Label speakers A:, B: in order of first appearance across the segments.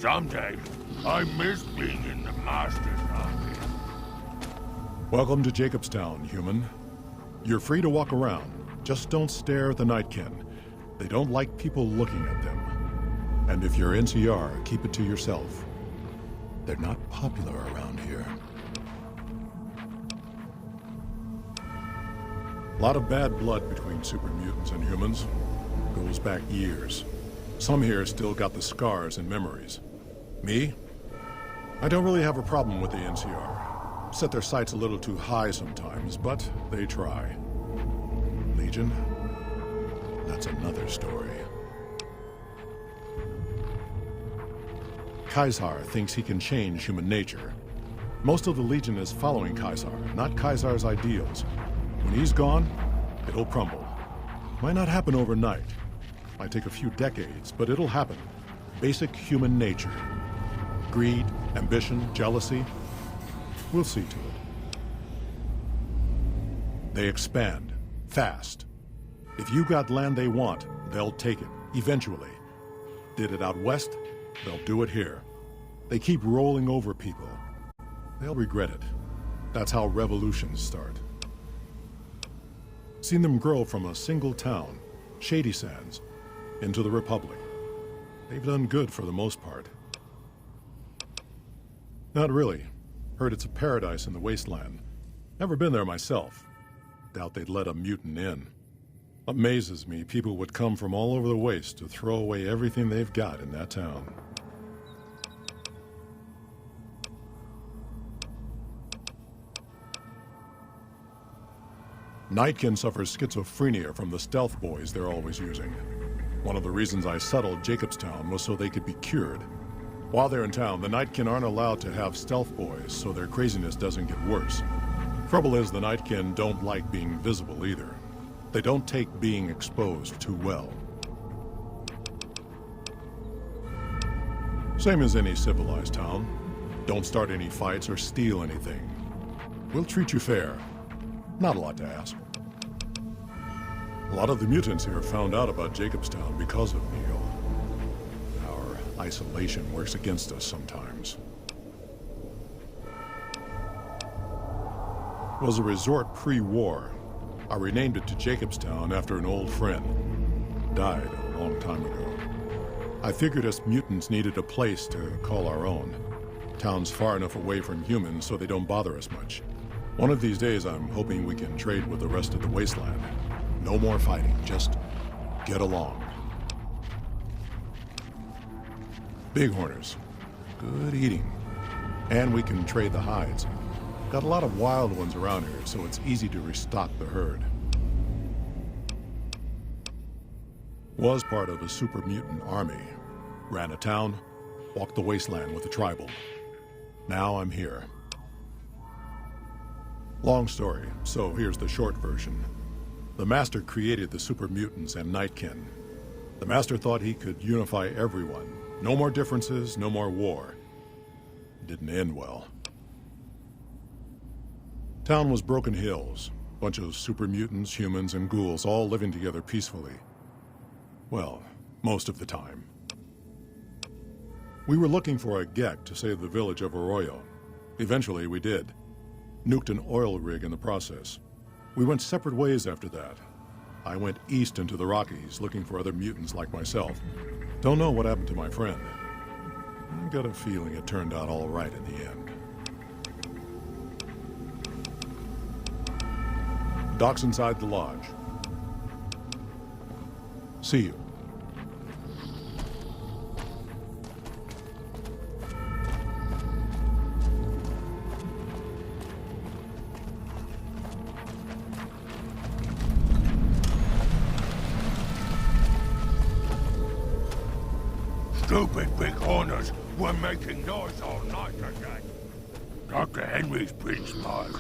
A: Someday, I miss being in the Master's army.
B: Welcome to Jacbostown, human. You're free to walk around. Just don't stare at the Nightkin. They don't like people looking at them. And if you're NCR, keep it to yourself. They're not popular around here. A lot of bad blood between super mutants and humans. Goes back years. Some here still got the scars and memories. Me? I don't really have a problem with the NCR. Set their sights a little too high sometimes, but they try. Legion? That's another story. Caesar thinks he can change human nature. Most of the Legion is following Caesar, not Caesar's ideals. When he's gone, it'll crumble. Might not happen overnight. Might take a few decades, but it'll happen. Basic human nature. Greed, ambition, jealousy. We'll see to it. They expand. Fast. If you got land they want, they'll take it. Eventually. Did it out west, they'll do it here. They keep rolling over people. They'll regret it. That's how revolutions start. Seen them grow from a single town, Shady Sands, into the Republic. They've done good for the most part. Not really. Heard it's a paradise in the wasteland. Never been there myself. Doubt they'd let a mutant in. Amazes me people would come from all over the waste to throw away everything they've got in that town. Nightkin suffers schizophrenia from the stealth boys they're always using. One of the reasons I settled Jacbostown was so they could be cured. While they're in town, the Nightkin aren't allowed to have stealth boys, so their craziness doesn't get worse. Trouble is, the Nightkin don't like being visible either. They don't take being exposed too well. Same as any civilized town. Don't start any fights or steal anything. We'll treat you fair. Not a lot to ask. A lot of the mutants here found out about Jacbostown because of Neil. Our isolation works against us sometimes. It was a resort pre-war. I renamed it to Jacbostown after an old friend. Died a long time ago. I figured us mutants needed a place to call our own. Town's far enough away from humans so they don't bother us much. One of these days, I'm hoping we can trade with the rest of the wasteland. No more fighting, just get along. Bighorners. Good eating. And we can trade the hides. Got a lot of wild ones around here, so it's easy to restock the herd. Was part of a super mutant army. Ran a town, walked the wasteland with the tribal. Now I'm here. Long story, so here's the short version. The Master created the super mutants and Nightkin. The Master thought he could unify everyone. No more differences, no more war. Didn't end well. Town was Broken Hills. Bunch of super mutants, humans, and ghouls all living together peacefully. Well, most of the time. We were looking for a Gek to save the village of Arroyo. Eventually, we did. Nuked an oil rig in the process. We went separate ways after that. I went east into the Rockies looking for other mutants like myself. Don't know what happened to my friend. I got a feeling it turned out all right in the end. Docks inside the lodge. See you.
A: Stupid Bighorners were making noise all night again. Dr. Henry's pretty smart.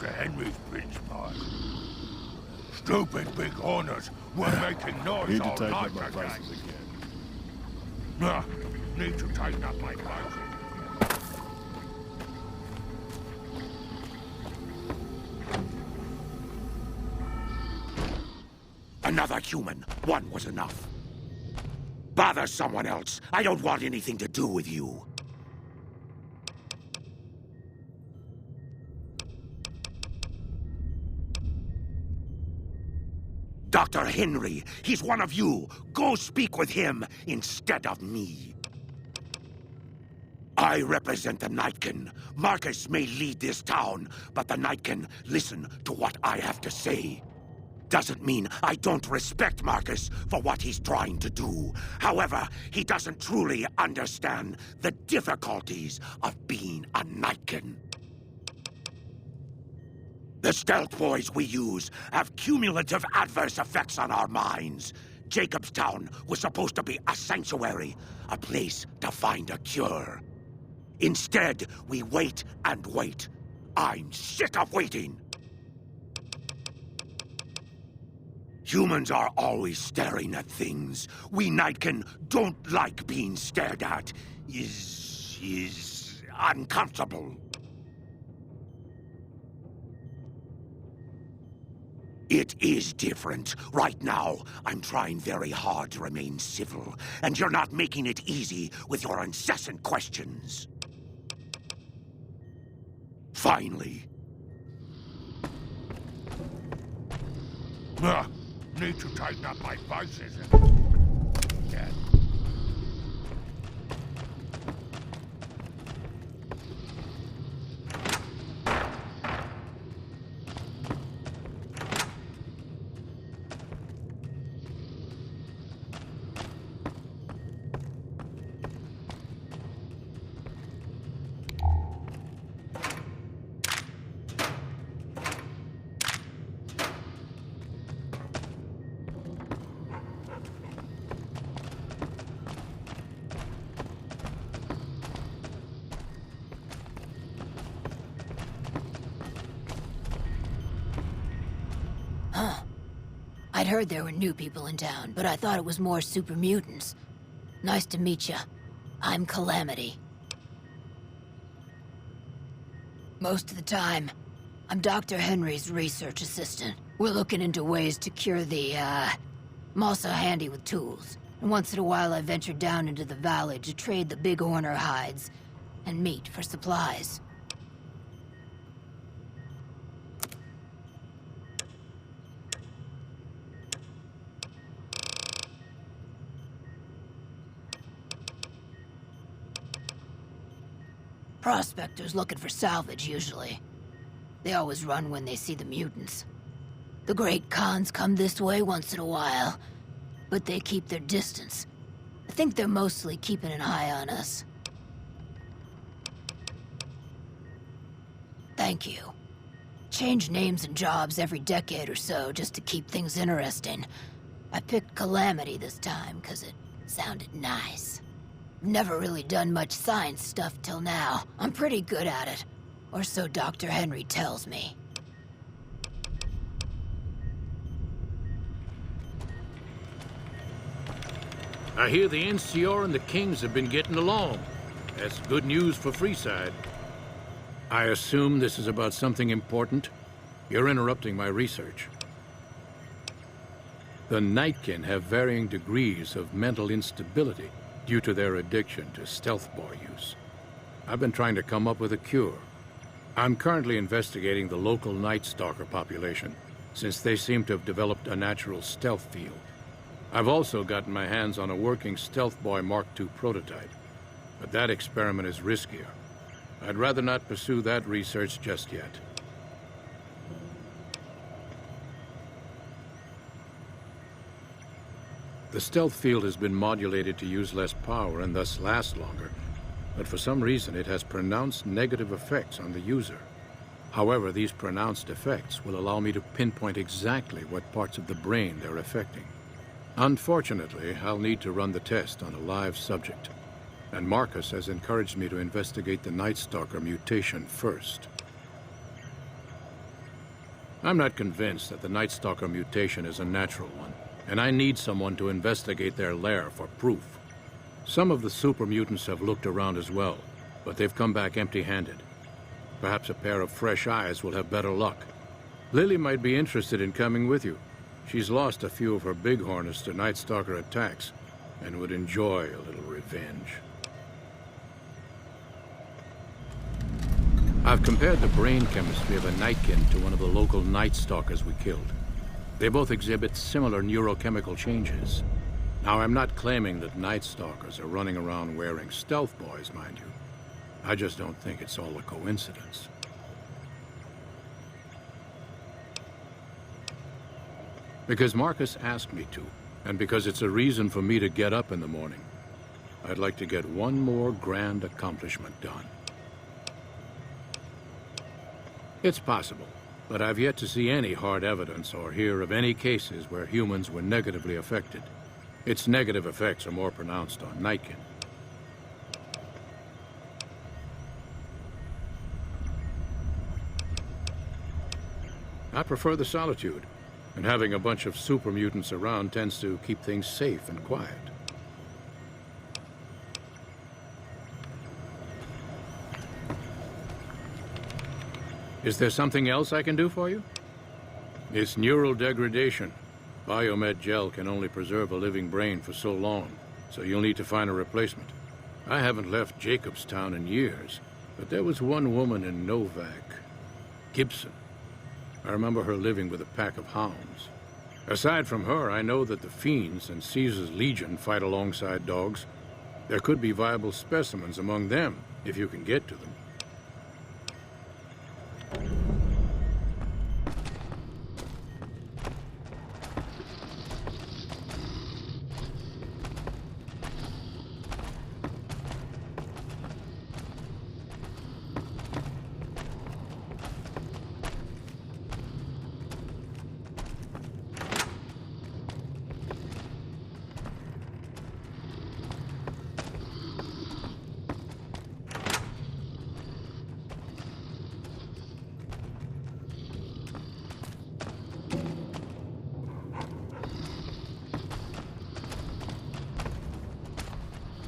A: Dr. Henry's been spotted. Stupid big horners were making noise
B: Need to
A: all
B: tighten
A: night
B: up my
A: again.
B: vices again.
A: Nah, need to tighten up my vices.
C: Another human. One was enough. Bother someone else. I don't want anything to do with you. Dr. Henry, he's one of you. Go speak with him instead of me. I represent the Nightkin. Marcus may lead this town, but the Nightkin listen to what I have to say. Doesn't mean I don't respect Marcus for what he's trying to do. However, he doesn't truly understand the difficulties of being a Nightkin. The stealth boys we use have cumulative adverse effects on our minds. Jacobstown was supposed to be a sanctuary, a place to find a cure. Instead, we wait and wait. I'm sick of waiting. Humans are always staring at things. We Nightkin don't like being stared at. Is uncomfortable. It is different. Right now, I'm trying very hard to remain civil, and you're not making it easy with your incessant questions. Finally.
A: Need to tighten up my vices. Yeah.
D: I'd heard there were new people in town, but I thought it was more super mutants. Nice to meet ya. I'm Calamity. Most of the time, I'm Dr. Henry's research assistant. We're looking into ways to cure the, I'm also handy with tools. And once in a while I venture down into the valley to trade the big horner hides and meat for supplies. Prospectors looking for salvage, usually. They always run when they see the mutants. The Great Khans come this way once in a while, but they keep their distance. I think they're mostly keeping an eye on us. Thank you. Change names and jobs every decade or so just to keep things interesting. I picked Calamity this time because it sounded nice. Never really done much science stuff till now. I'm pretty good at it. Or so Dr. Henry tells me.
E: I hear the NCR and the Kings have been getting along. That's good news for Freeside. I assume this is about something important? You're interrupting my research. The Nightkin have varying degrees of mental instability due to their addiction to stealth boy use. I've been trying to come up with a cure. I'm currently investigating the local Night Stalker population, since they seem to have developed a natural stealth field. I've also gotten my hands on a working Stealth Boy Mark II prototype, but that experiment is riskier. I'd rather not pursue that research just yet. The stealth field has been modulated to use less power and thus last longer, but for some reason it has pronounced negative effects on the user. However, these pronounced effects will allow me to pinpoint exactly what parts of the brain they're affecting. Unfortunately, I'll need to run the test on a live subject, and Marcus has encouraged me to investigate the Night Stalker mutation first. I'm not convinced that the Night Stalker mutation is a natural one, and I need someone to investigate their lair for proof. Some of the super mutants have looked around as well, but they've come back empty-handed. Perhaps a pair of fresh eyes will have better luck. Lily might be interested in coming with you. She's lost a few of her bighorners to Night Stalker attacks, and would enjoy a little revenge. I've compared the brain chemistry of a Nightkin to one of the local Night Stalkers we killed. They both exhibit similar neurochemical changes. Now, I'm not claiming that Night Stalkers are running around wearing stealth boys, mind you. I just don't think it's all a coincidence. Because Marcus asked me to, and because it's a reason for me to get up in the morning, I'd like to get one more grand accomplishment done. It's possible, but I've yet to see any hard evidence or hear of any cases where humans were negatively affected. Its negative effects are more pronounced on Nightkin. I prefer the solitude, and having a bunch of super mutants around tends to keep things safe and quiet. Is there something else I can do for you? It's neural degradation. Biomed gel can only preserve a living brain for so long, so you'll need to find a replacement. I haven't left Jacobstown in years, but there was one woman in Novak, Gibson. I remember her living with a pack of hounds. Aside from her, I know that the Fiends and Caesar's Legion fight alongside dogs. There could be viable specimens among them, if you can get to them.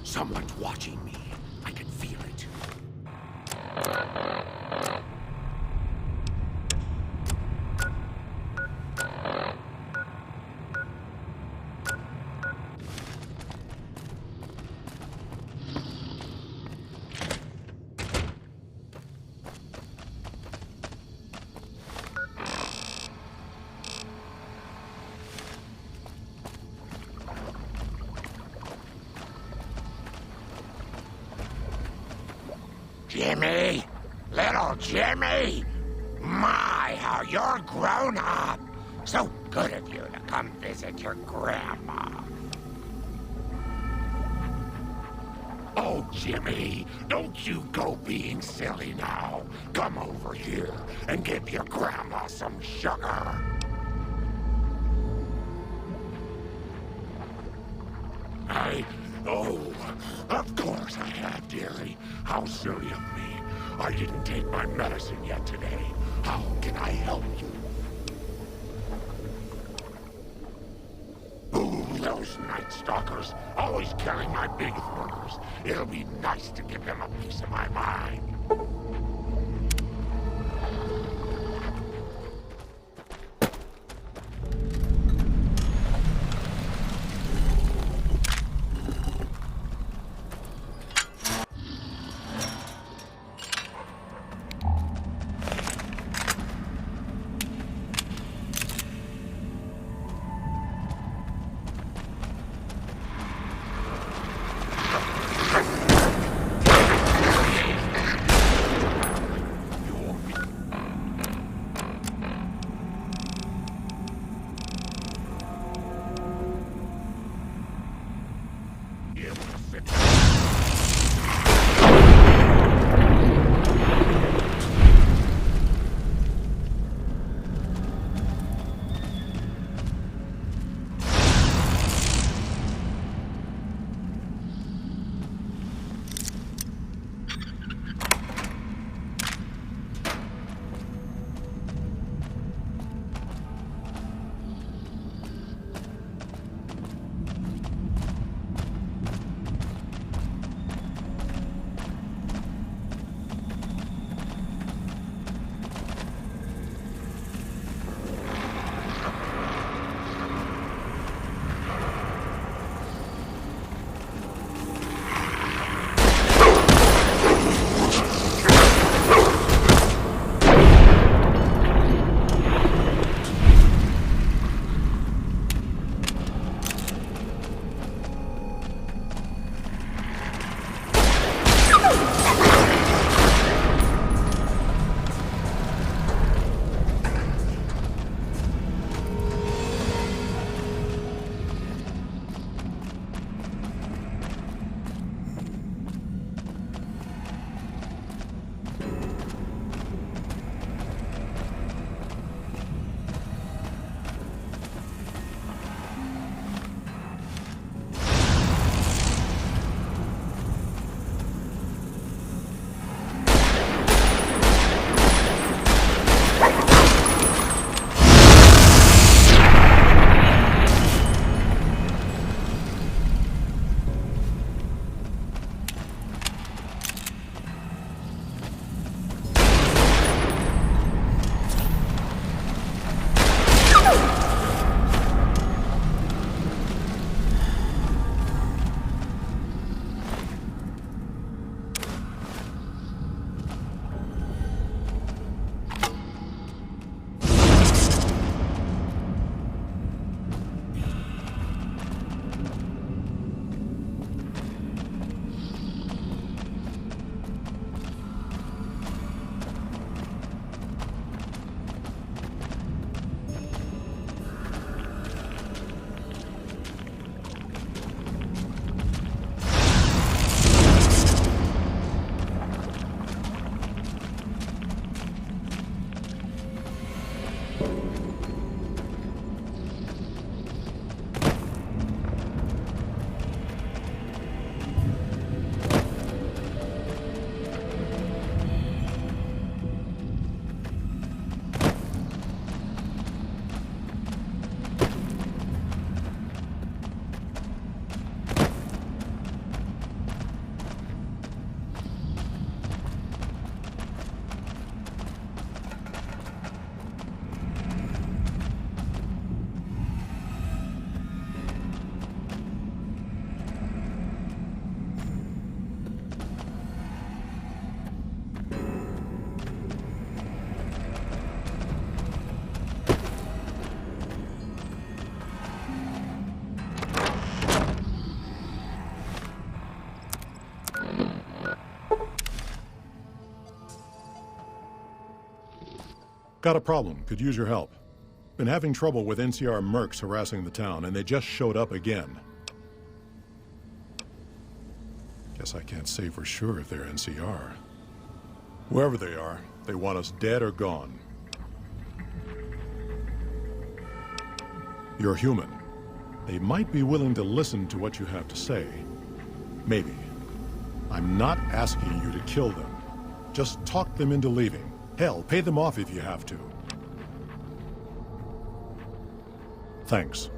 C: Someone's watching me. I can feel it. Jimmy! Little Jimmy! My, how you're grown up! So good of you to come visit your grandma. Oh, Jimmy, don't you go being silly now. Come over here and give your grandma some sugar. Oh, of course I have, dearie. How silly of me. I didn't take my medicine yet today. How can I help you? Ooh, those Night Stalkers, always killing my bighorners. It'll be nice to give them a piece of my mind.
B: Got a problem. Could use your help. Been having trouble with NCR mercs harassing the town, and they just showed up again. Guess I can't say for sure if they're NCR. Whoever they are, they want us dead or gone. You're human. They might be willing to listen to what you have to say. Maybe. I'm not asking you to kill them. Just talk them into leaving. Hell, pay them off if you have to. Thanks.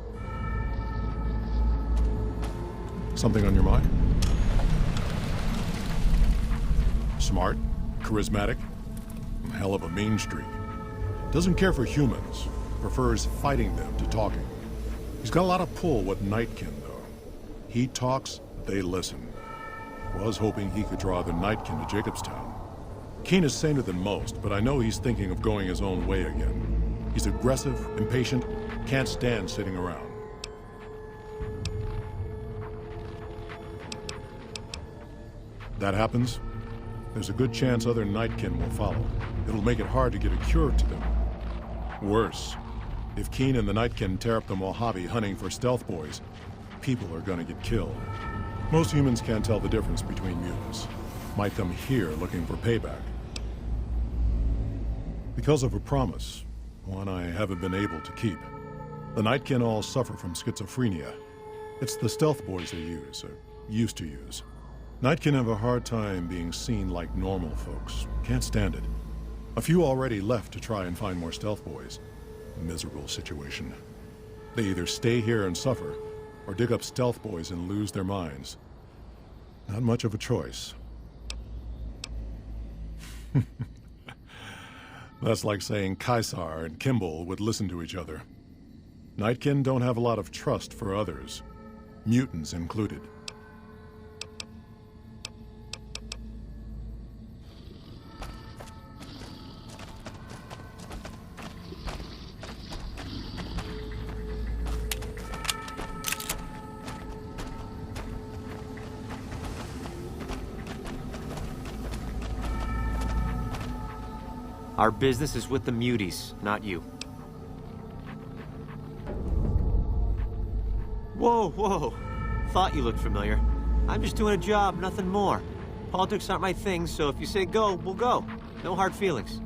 B: Something on your mind? Smart, charismatic, hell of a mean streak. Doesn't care for humans, prefers fighting them to talking. He's got a lot of pull with Nightkin, though. He talks, they listen. Was hoping he could draw the Nightkin to Jacbostown. Keen is saner than most, but I know he's thinking of going his own way again. He's aggressive, impatient, can't stand sitting around. That happens, there's a good chance other Nightkin will follow. It'll make it hard to get a cure to them. Worse, if Keen and the Nightkin tear up the Mojave hunting for stealth boys, people are gonna get killed. Most humans can't tell the difference between mutants. Might come here looking for payback. Because of a promise, one I haven't been able to keep. The Nightkin all suffer from schizophrenia. It's the stealth boys they use, or used to use. Nightkin have a hard time being seen like normal folks. Can't stand it. A few already left to try and find more stealth boys. A miserable situation. They either stay here and suffer, or dig up stealth boys and lose their minds. Not much of a choice. That's like saying Caesar and Kimball would listen to each other. Nightkin don't have a lot of trust for others, mutants included.
F: Our business is with the muties, not you. Whoa, whoa. Thought you looked familiar. I'm just doing a job, nothing more. Politics aren't my thing, so if you say go, we'll go. No hard feelings.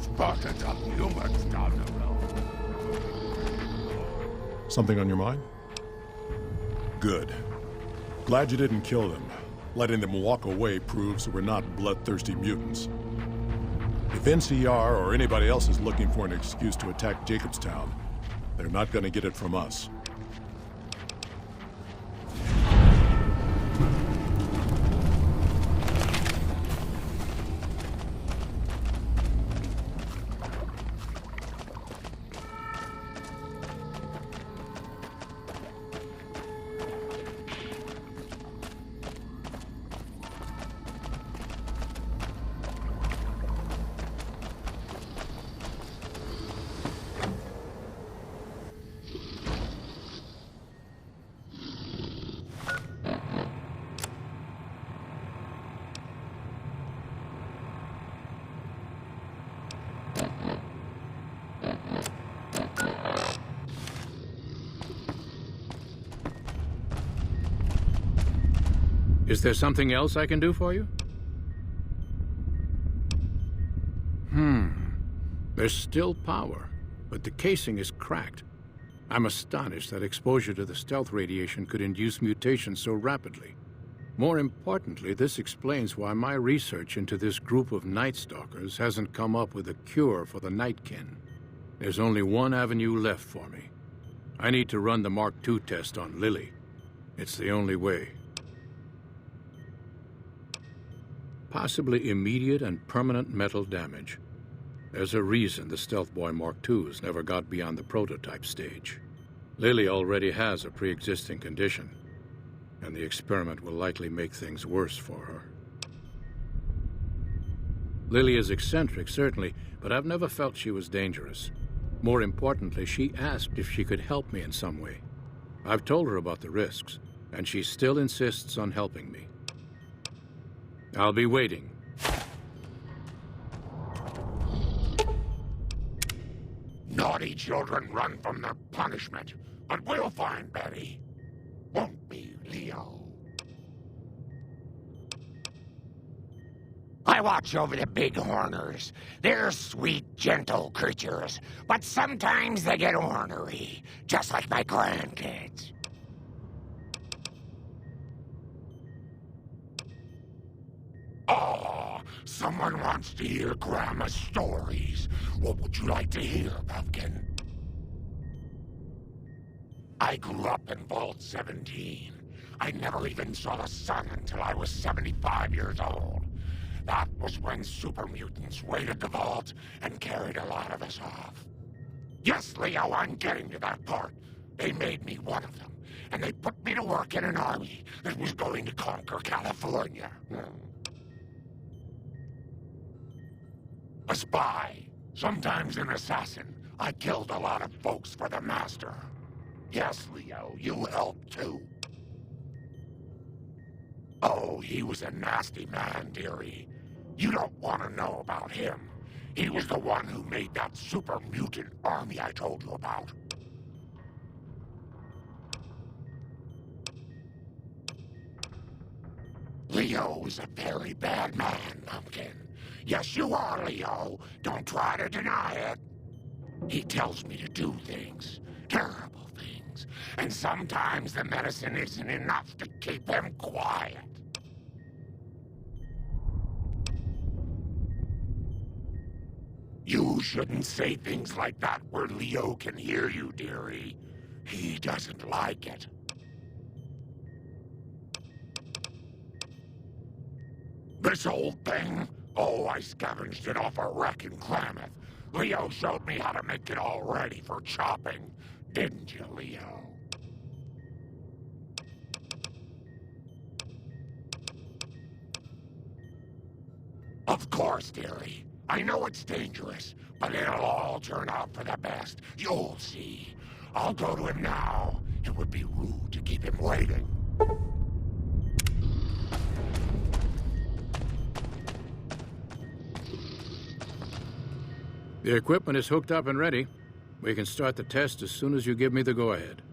A: Spotted some humans down the road.
B: Something on your mind? Good. Glad you didn't kill them. Letting them walk away proves we're not bloodthirsty mutants. If NCR or anybody else is looking for an excuse to attack Jacbostown, they're not gonna get it from us.
E: Is there something else I can do for you? There's still power, but the casing is cracked. I'm astonished that exposure to the stealth radiation could induce mutations so rapidly. More importantly, this explains why my research into this group of Night Stalkers hasn't come up with a cure for the Nightkin. There's only one avenue left for me. I need to run the Mark II test on Lily. It's the only way. Possibly immediate and permanent metal damage. There's a reason the Stealth Boy Mark IIs never got beyond the prototype stage. Lily already has a pre-existing condition, and the experiment will likely make things worse for her. Lily is eccentric, certainly, but I've never felt she was dangerous. More importantly, she asked if she could help me in some way. I've told her about the risks, and she still insists on helping me. I'll be waiting.
A: Naughty children run from their punishment, but we'll find Betty. Won't we, Leo? I watch over the bighorners. They're sweet, gentle creatures, but sometimes they get ornery, just like my grandkids. Oh, someone wants to hear Grandma's stories. What would you like to hear, Pumpkin? I grew up in Vault 17. I never even saw the sun until I was 75 years old. That was when super mutants raided the vault and carried a lot of us off. Yes, Leo, I'm getting to that part. They made me one of them, and they put me to work in an army that was going to conquer California. A spy, sometimes an assassin. I killed a lot of folks for the Master. Yes, Leo, you helped too. Oh, he was a nasty man, dearie. You don't want to know about him. He was the one who made that super mutant army I told you about. Leo is a very bad man, Pumpkin. Yes, you are, Leo. Don't try to deny it. He tells me to do things, terrible things, and sometimes the medicine isn't enough to keep him quiet. You shouldn't say things like that where Leo can hear you, dearie. He doesn't like it. This old thing? Oh, I scavenged it off a wreck in Klamath. Leo showed me how to make it all ready for chopping. Didn't you, Leo? Of course, dearie. I know it's dangerous, but it'll all turn out for the best. You'll see. I'll go to him now. It would be rude to keep him waiting.
E: The equipment is hooked up and ready. We can start the test as soon as you give me the go-ahead.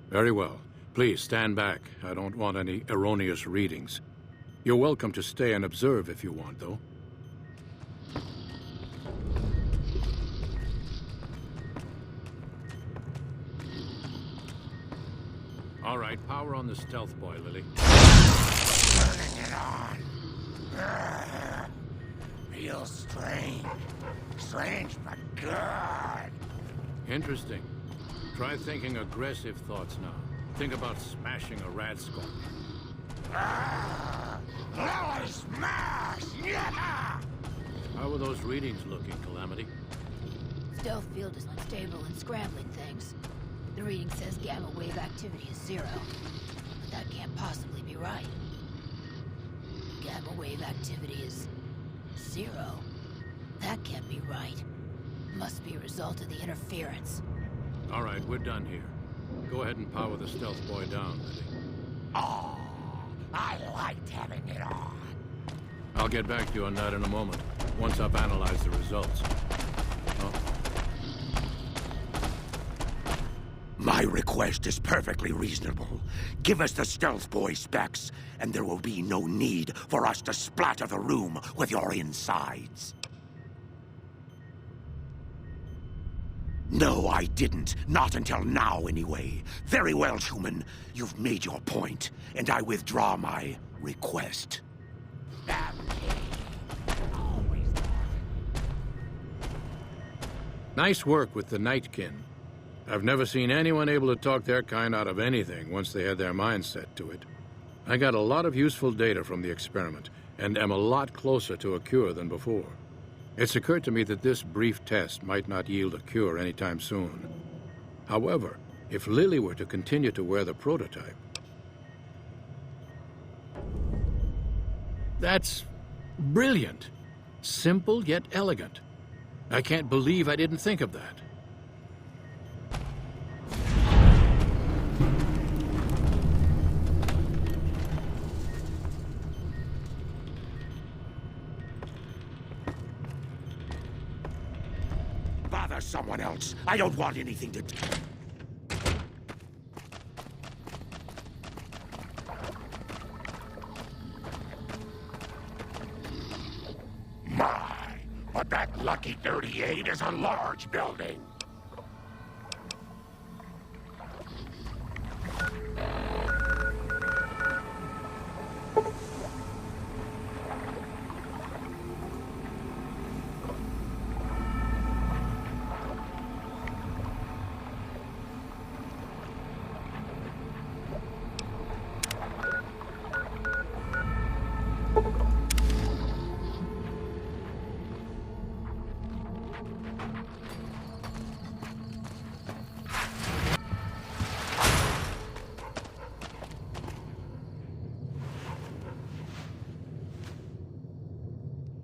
E: Very well. Please stand back. I don't want any erroneous readings. You're welcome to stay and observe if you want, though. All right, power on the stealth boy, Lily.
A: Turning it on. Real strange. Strange, but good.
E: Interesting. Try thinking aggressive thoughts now. Think about smashing a rad scorpion.
A: Lily smash! Yeah!
E: How are those readings looking, Calamity?
D: Stealth field is unstable and scrambling things. The reading says gamma wave activity is 0. But that can't possibly be right. Gamma wave activity is 0. That can't be right. Must be a result of the interference.
E: All right, we're done here. Go ahead and power the stealth boy down, Lily.
A: Oh, I liked having it on.
E: I'll get back to you on that in a moment, once I've analyzed the results. Oh.
C: My request is perfectly reasonable. Give us the stealth boy specs, and there will be no need for us to splatter the room with your insides. No, I didn't. Not until now, anyway. Very well, human. You've made your point, and I withdraw my request.
E: Nice work with the Nightkin. I've never seen anyone able to talk their kind out of anything once they had their mind set to it. I got a lot of useful data from the experiment, and am a lot closer to a cure than before. It's occurred to me that this brief test might not yield a cure anytime soon. However, if Lily were to continue to wear the prototype... That's Brilliant. Simple yet elegant. I can't believe I didn't think of that.
C: Bother someone else. I don't want anything to...
A: My, but that lucky 38 is a large building.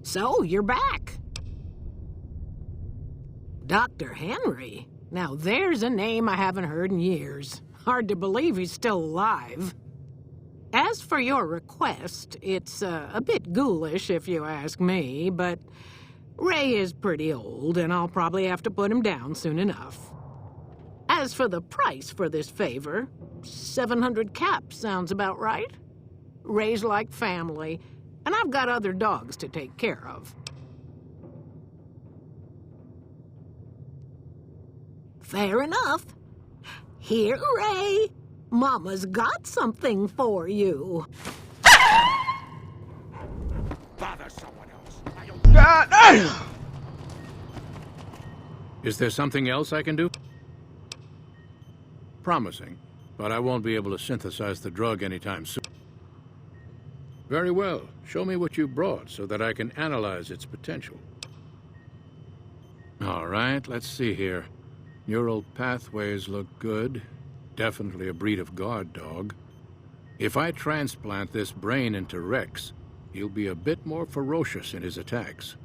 G: So, you're back. Dr. Henry? Now there's a name I haven't heard in years. Hard to believe he's still alive. As for your request, it's a bit ghoulish if you ask me, but Ray is pretty old and I'll probably have to put him down soon enough. As for the price for this favor, 700 caps sounds about right. Ray's like family, and I've got other dogs to take care of. Fair enough. Here, Ray. Mama's got something for you.
C: Bother someone else. I don't...
E: Is there something else I can do? Promising, but I won't be able to synthesize the drug anytime soon. Very well. Show me what you brought so that I can analyze its potential. All right, let's see here. Neural pathways look good. Definitely a breed of guard dog. If I transplant this brain into Rex, he'll be a bit more ferocious in his attacks.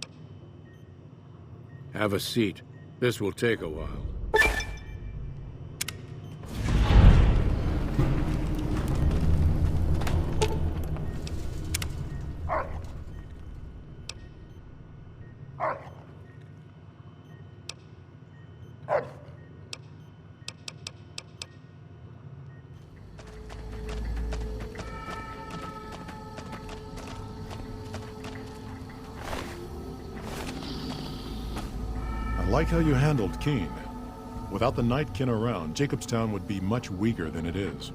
E: Have a seat. This will take a while.
B: I like how you handled Keene. Without the Nightkin around, Jacobstown would be much weaker than it is.